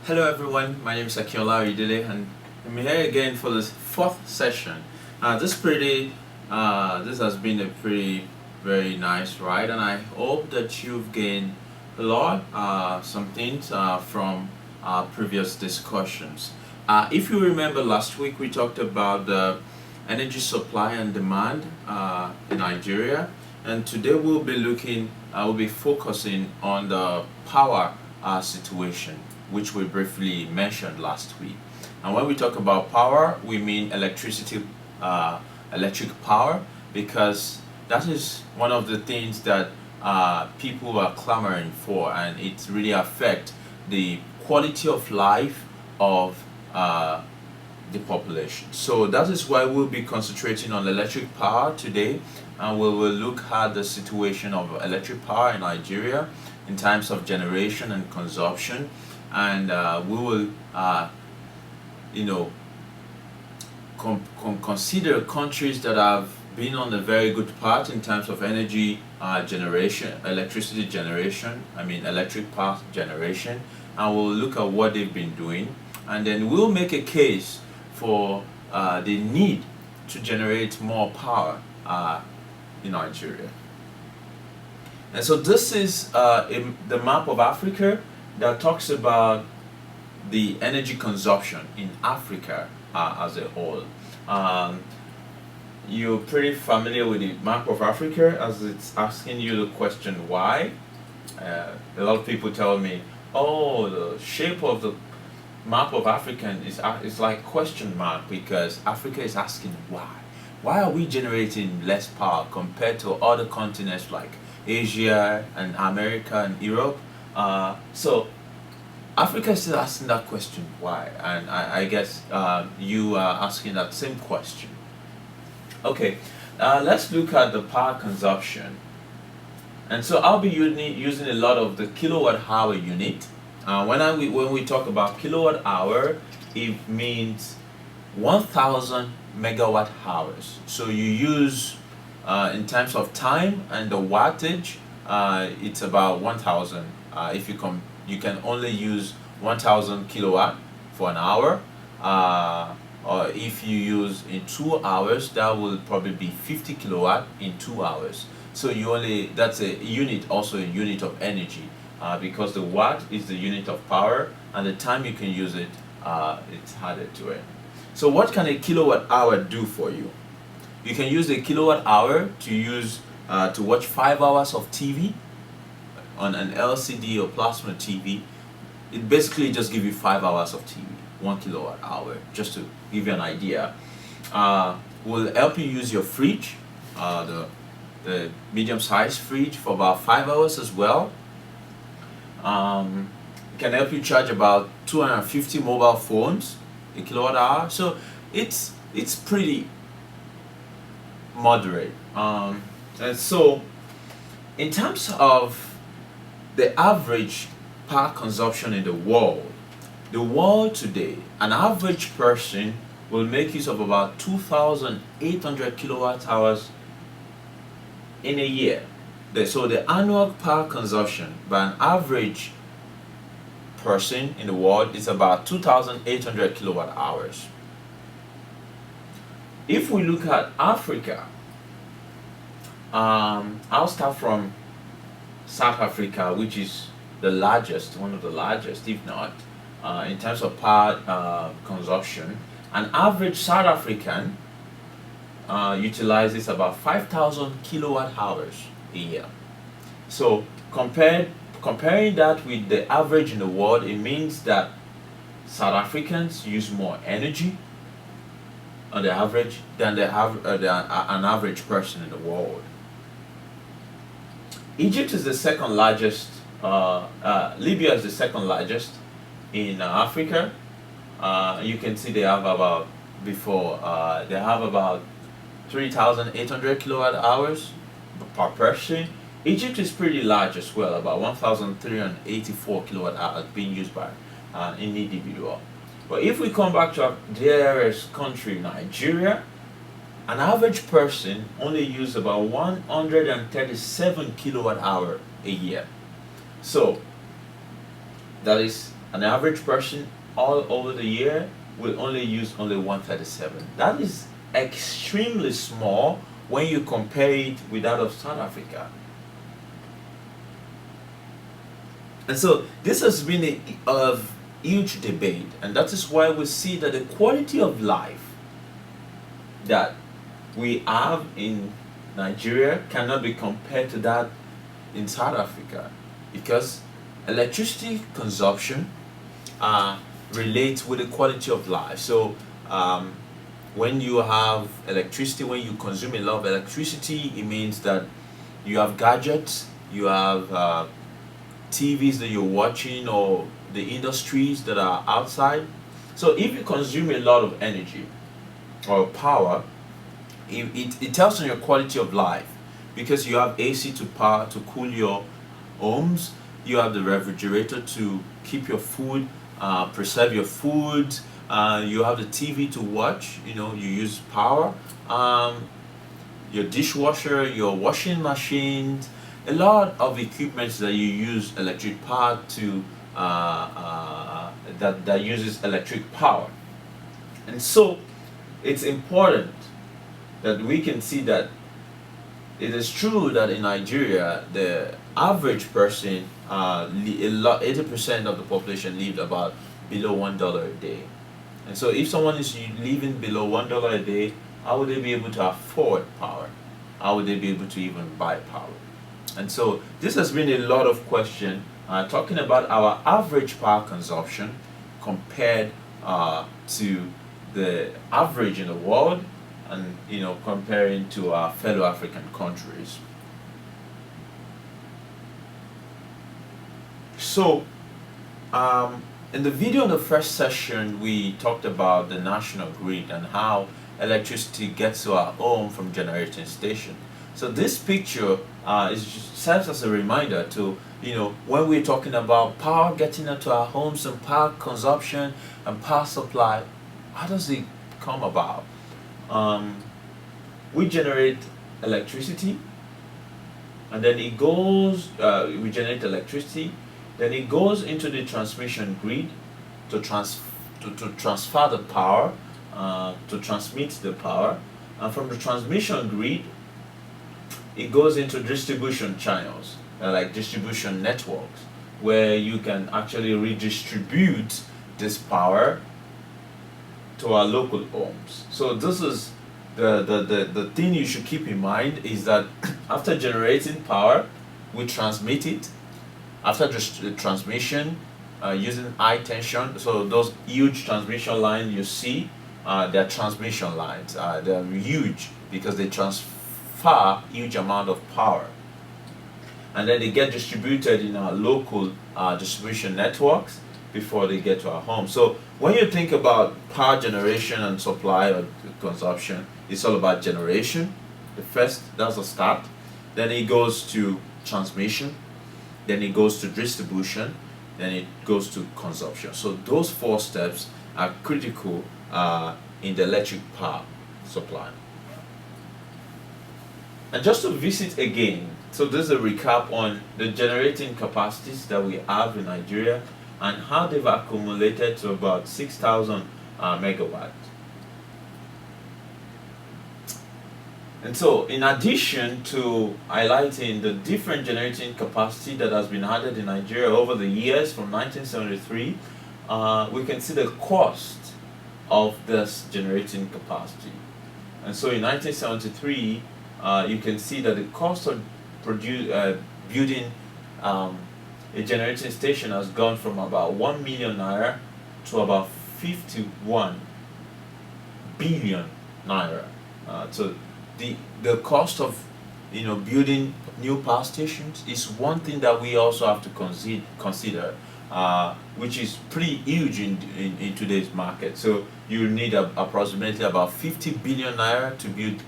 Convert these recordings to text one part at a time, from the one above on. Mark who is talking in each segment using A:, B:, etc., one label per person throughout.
A: Hello everyone, my name is Akinola Idile and I'm here again for this fourth session. This has been a pretty very nice ride, and I hope that you've gained a lot, some things from previous discussions. If you remember last week we talked about the energy supply and demand in Nigeria, and today we'll be focusing on the power situation, which we briefly mentioned last week. And when we talk about power, we mean electric power, because that is one of the things that people are clamoring for, and it really affects the quality of life of the population. So that is why we'll be concentrating on electric power today, and we will look at the situation of electric power in Nigeria in terms of generation and consumption, and we will, you know, consider countries that have been on a very good path in terms of energy generation, electricity generation, electric power generation, and we'll look at what they've been doing, and then we'll make a case for the need to generate more power in Nigeria. And so this is the map of Africa that talks about the energy consumption in Africa as a whole. You're pretty familiar with the map of Africa, as it's asking you the question why. A lot of people tell me, oh, the shape of the map of Africa is like question mark, because Africa is asking why. Why are we generating less power compared to other continents like Asia and America and Europe? So Africa is still asking that question why, and I guess you are asking that same question. Okay, let's look at the power consumption. And so I'll be using a lot of the kilowatt hour unit. When we talk about kilowatt hour, it means 1,000 megawatt hours. So you use in terms of time and the wattage, it's about 1,000. If you can only use 1,000 kilowatt for an hour, or if you use in 2 hours, that will probably be 50 kilowatt in 2 hours. So that's a unit, also a unit of energy, because the watt is the unit of power, and the time you can use it, it's added to it. So what can a kilowatt hour do for you? You can use a kilowatt hour to watch 5 hours of TV on an LCD or plasma TV. It basically just gives you 5 hours of TV, 1 kilowatt hour, just to give you an idea. Will help you use your fridge, the medium-sized fridge, for about 5 hours as well. Can help you charge about 250 mobile phones, a kilowatt hour. So it's pretty moderate. And so in terms of the average power consumption in the world today, an average person will make use of about 2,800 kilowatt hours in a year. So the annual power consumption by an average person in the world is about 2,800 kilowatt hours. If we look at Africa, I'll start from South Africa, which is the largest, one of the largest, if not, in terms of power consumption. An average South African utilizes about 5,000 kilowatt hours a year. So comparing that with the average in the world, it means that South Africans use more energy on the average than an average person in the world. Egypt is the second largest. Libya is the second largest in Africa. You can see they have about 3,800 kilowatt hours per person. Egypt is pretty large as well, about 1,384 kilowatt hours being used by an individual. But if we come back to our dearest country, Nigeria, an average person only uses about 137 kilowatt hour a year. So that is An average person all over the year will only use only 137. That is extremely small when you compare it with that of South Africa. And so this has been a huge debate, and that is why we see that the quality of life that we have in Nigeria cannot be compared to that in South Africa, because electricity consumption relates with the quality of life. So when you have electricity, when you consume a lot of electricity, it means that you have gadgets, you have TVs that you're watching, or the industries that are outside. So if you consume a lot of energy or power, it tells on your quality of life, because you have AC to power to cool your homes, you have the refrigerator to keep your food, preserve your food, you have the TV to watch, you use power, your dishwasher, your washing machines, a lot of equipment that you use electric power to that uses electric power. And so it's important that we can see that it is true that in Nigeria the average person, 80% of the population lived about below $1 a day. And so if someone is living below $1 a day, how would they be able to afford power? How would they be able to even buy power? And so this has been a lot of question talking about our average power consumption compared to the average in the world, and comparing to our fellow African countries. So in the video in the first session, we talked about the national grid and how electricity gets to our home from generating station. So this picture serves as a reminder to, when we're talking about power getting into our homes and power consumption and power supply, how does it come about? We generate electricity, and then it goes, we generate electricity, then it goes into the transmission grid to transfer the power, to transmit the power, and from the transmission grid, it goes into distribution channels, like distribution networks, where you can actually redistribute this power to our local homes. So this is the thing you should keep in mind, is that after generating power, we transmit it. After the transmission, using high tension, so those huge transmission lines you see, they're transmission lines. They're huge because they transfer huge amount of power, and then they get distributed in our local distribution networks before they get to our home. So when you think about power generation and supply or consumption, it's all about generation. That's the start. Then it goes to transmission, then it goes to distribution, then it goes to consumption. So those 4 steps are critical in the electric power supply. And just to visit again, so this is a recap on the generating capacities that we have in Nigeria and how they've accumulated to about 6,000 megawatts. And so, in addition to highlighting the different generating capacity that has been added in Nigeria over the years from 1973, we can see the cost of this generating capacity. And so in 1973, you can see that the cost of building a generating station has gone from about 1 million naira to about 51 billion naira. So the cost of building new power stations is one thing that we also have to consider, which is pretty huge in today's market. So you need approximately about 50 billion naira to build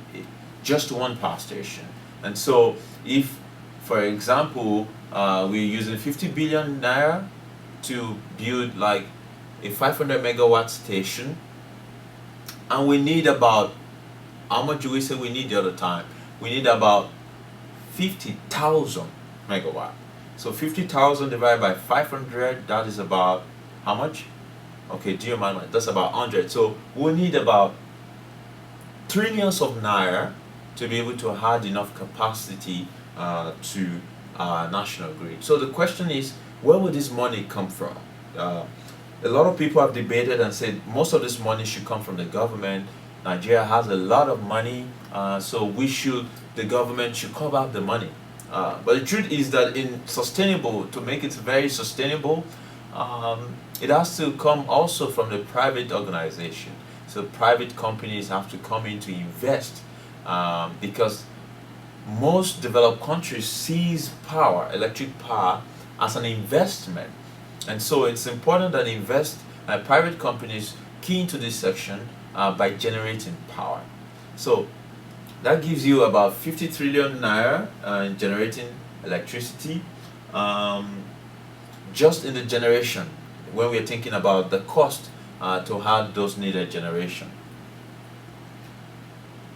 A: just one power station. And so if, for example, we're using 50 billion naira to build like a 500 megawatt station, and we need about, how much do we say we need the other time? We need about 50,000 megawatt. So 50,000 divided by 500, that is about how much? Okay, do you mind? That's about 100. So we'll need about trillions of naira to be able to add enough capacity to national grid. So the question is, where would this money come from? A lot of people have debated and said most of this money should come from the government. Nigeria has a lot of money, so the government should cover up the money. But the truth is that to make it very sustainable, it has to come also from the private organization. So private companies have to come in to invest, because most developed countries sees electric power, as an investment. And so it's important that private companies key into this section by generating power. So that gives you about 50 trillion naira in generating electricity, just in the generation, when we're thinking about the cost to have those needed generation.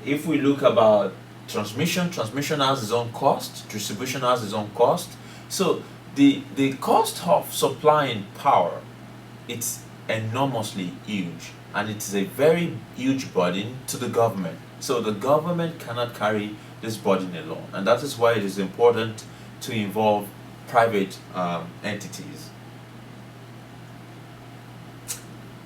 A: If we look about transmission has its own cost, distribution has its own cost. So the cost of supplying power, it's enormously huge, and it's a very huge burden to the government. So the government cannot carry this burden alone, and that is why it is important to involve private entities.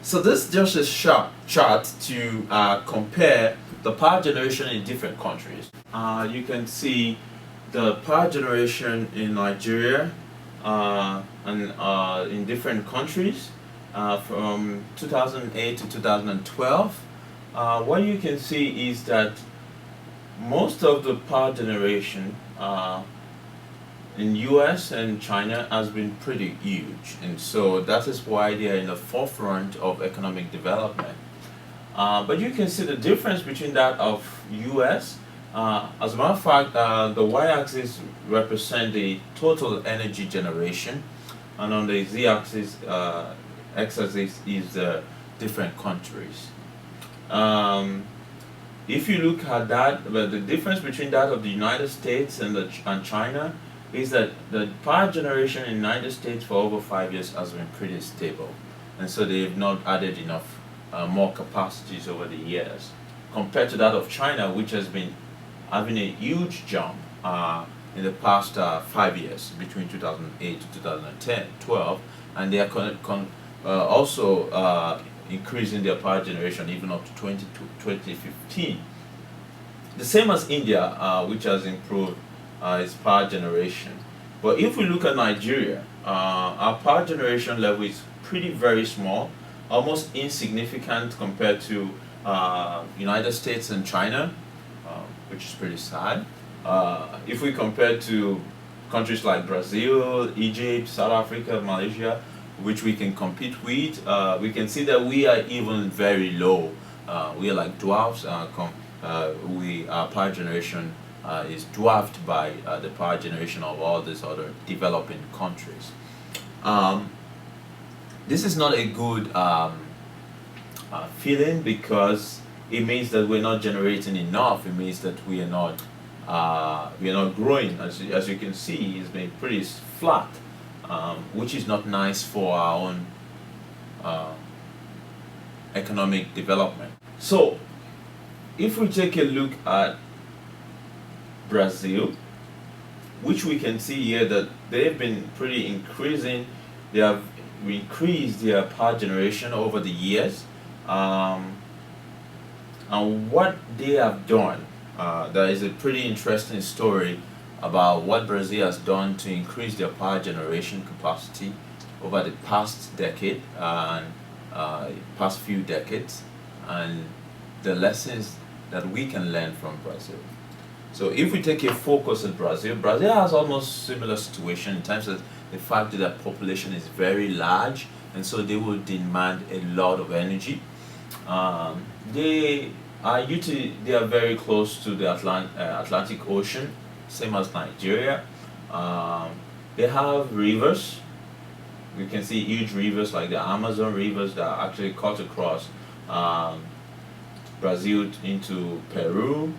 A: So this is just a chart to compare the power generation in different countries. You can see the power generation in Nigeria and in different countries from 2008 to 2012. What you can see is that most of the power generation in US and China has been pretty huge, and so that is why they are in the forefront of economic development. But you can see the difference between that of US. As a matter of fact, the y-axis represents the total energy generation, and on the z-axis, x-axis is the different countries. If you look at that, the difference between that of the United States and China is that the power generation in the United States for over 5 years has been pretty stable, and so they have not added enough more capacities over the years, compared to that of China, which has been having a huge jump in the past 5 years, between 2008 to 2012, and they are also increasing their power generation even up to 2015. The same as India, which has improved its power generation. But if we look at Nigeria, our power generation level is very small, almost insignificant compared to United States and China, which is pretty sad. If we compare to countries like Brazil, Egypt, South Africa, Malaysia, which we can compete with, we can see that we are even very low. We are like dwarfs. Our power generation is dwarfed by the power generation of all these other developing countries. This is not a good feeling, because it means that we're not generating enough. It means that we are not growing. As you can see, it's been pretty flat, which is not nice for our own economic development. So, if we take a look at Brazil, which we can see here that they've been pretty increasing. They have increased their power generation over the years. And what they have done, there is a pretty interesting story about what Brazil has done to increase their power generation capacity over the past decade and past few decades, and the lessons that we can learn from Brazil. So if we take a focus at Brazil, Brazil has almost similar situation in terms of the fact that their population is very large, and so they will demand a lot of energy. They are very close to the Atlantic Ocean, same as Nigeria. They have rivers. We can see huge rivers like the Amazon rivers that actually cut across Brazil into Peru.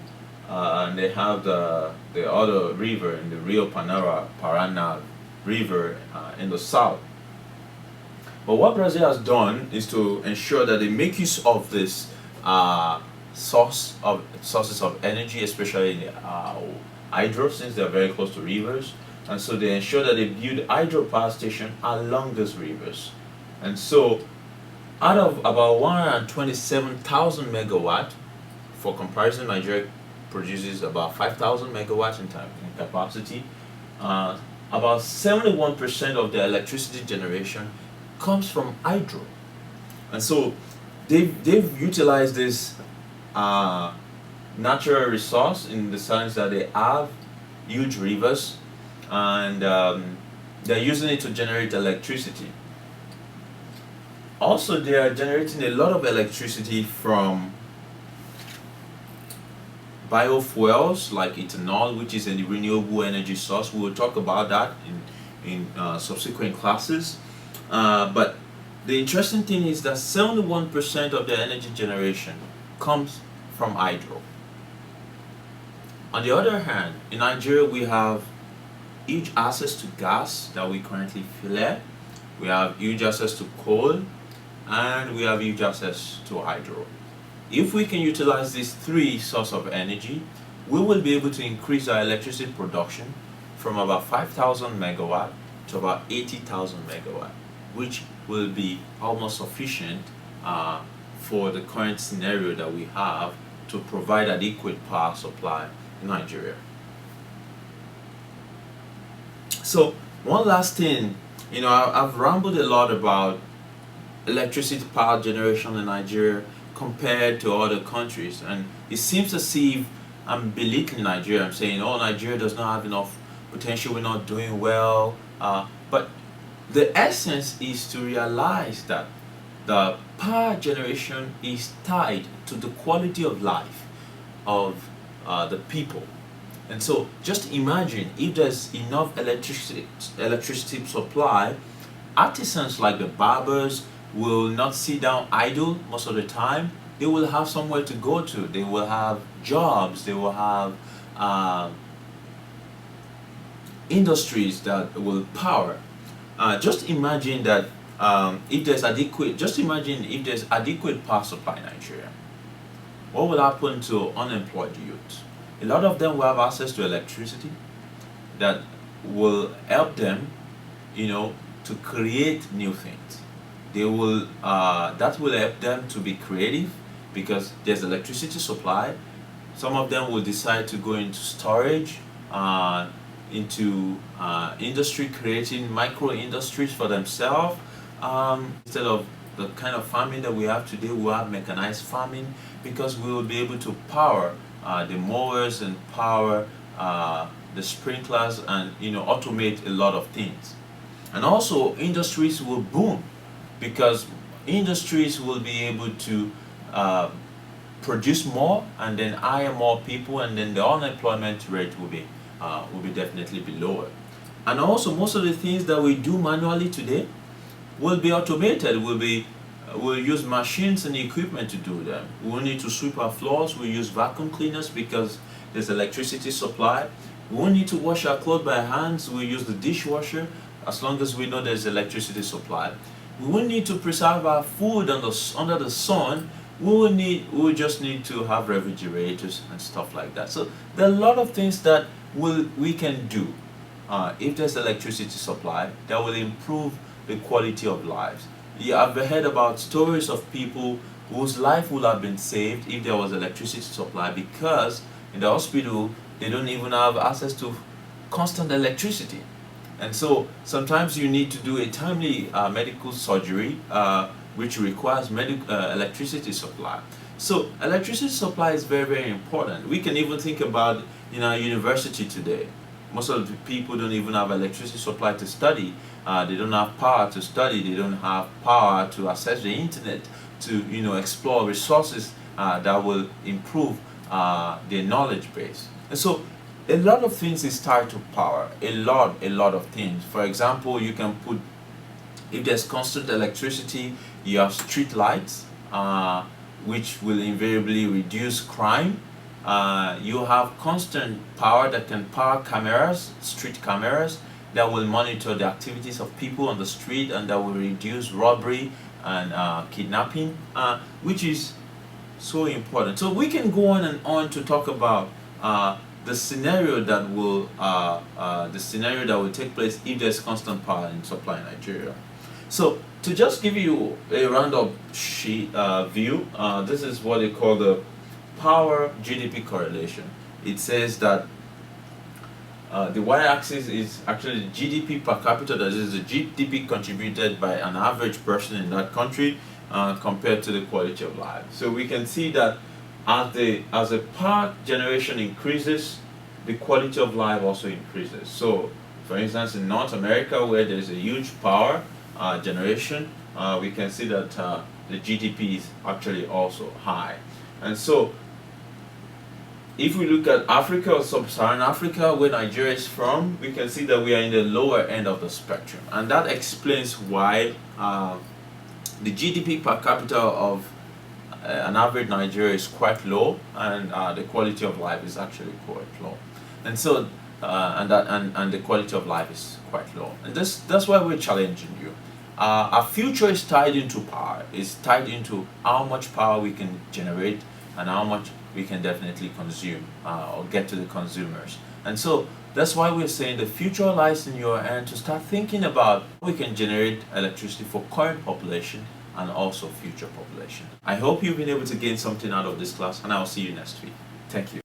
A: And they have the other river in the Rio Parana River in the south. But what Brazil has done is to ensure that they make use of this sources of energy, especially hydro, since they are very close to rivers, and so they ensure that they build hydro power station along those rivers. And so, out of about 127,000 megawatt, for comparison, Nigeria produces about 5,000 megawatts in capacity. About 71% of the electricity generation comes from hydro, and so they've utilized this natural resource in the sense that they have huge rivers, and they're using it to generate electricity. Also, they are generating a lot of electricity from biofuels like ethanol, which is a renewable energy source. We will talk about that in subsequent classes. But the interesting thing is that 71% of the energy generation comes from hydro. On the other hand, in Nigeria, we have huge access to gas that we currently flare. We have huge access to coal, and we have huge access to hydro. If we can utilize these three sources of energy, we will be able to increase our electricity production from about 5,000 megawatt to about 80,000 megawatt, which will be almost sufficient for the current scenario that we have to provide adequate power supply in Nigeria. So one last thing, I've rambled a lot about electricity power generation in Nigeria compared to other countries, and it seems as if I'm belittling Nigeria. I'm saying, oh, Nigeria does not have enough potential, we're not doing well, but the essence is to realize that the power generation is tied to the quality of life of the people. And so just imagine if there's enough electricity supply, artisans like the barbers will not sit down idle most of the time. They will have somewhere to go to. They will have jobs. They will have industries that will power. Just imagine that if there's adequate power supply in Nigeria, what will happen to unemployed youth? A lot of them will have access to electricity that will help them, to create new things. That will help them to be creative because there's electricity supply. Some of them will decide to go into storage, into industry, creating micro industries for themselves. Instead of the kind of farming that we have today, we'll have mechanized farming because we will be able to power the mowers and power the sprinklers and automate a lot of things. And also industries will boom because industries will be able to produce more and then hire more people, and then the unemployment rate will be definitely be lower. And also most of the things that we do manually today will be automated. We'll use machines and equipment to do them. We won't need to sweep our floors. We'll use vacuum cleaners because there's electricity supply. We won't need to wash our clothes by hands. We'll use the dishwasher as long as we know there's electricity supply. We won't need to preserve our food under the sun. We just need to have refrigerators and stuff like that. So there are a lot of things that we can do if there's electricity supply that will improve the quality of lives. Yeah, I've heard about stories of people whose life would have been saved if there was electricity supply, because in the hospital they don't even have access to constant electricity. And so sometimes you need to do a timely medical surgery which requires electricity supply. So electricity supply is very, very important. We can even think about in our university today. Most of the people don't even have electricity supply to study. They don't have power to study. They don't have power to access the internet, to explore resources that will improve their knowledge base. And so a lot of things is tied to power. A lot of things. For example, you can put, if there's constant electricity, you have street lights, which will invariably reduce crime. You have constant power that can power cameras, street cameras, that will monitor the activities of people on the street, and that will reduce robbery and kidnapping, which is so important. So we can go on and on to talk about the scenario that will take place if there's constant power in supply in Nigeria. So to just give you a roundup view, this is what they call the power GDP correlation. It says that the y-axis is actually the GDP per capita, that is the GDP contributed by an average person in that country compared to the quality of life. So we can see that as the power generation increases, the quality of life also increases. So for instance, in North America, where there's a huge power generation, we can see that the GDP is actually also high. And so if we look at Africa or Sub-Saharan Africa, where Nigeria is from, we can see that we are in the lower end of the spectrum. And that explains why the GDP per capita of an average Nigeria is quite low, and the quality of life is actually quite low. And so, and the quality of life is quite low. And that's why we're challenging you. Our future is tied into power. It's tied into how much power we can generate and how much we can definitely consume or get to the consumers. And so that's why we're saying the future lies in your hand to start thinking about how we can generate electricity for current population and also future population. I hope you've been able to gain something out of this class, and I'll see you next week. Thank you.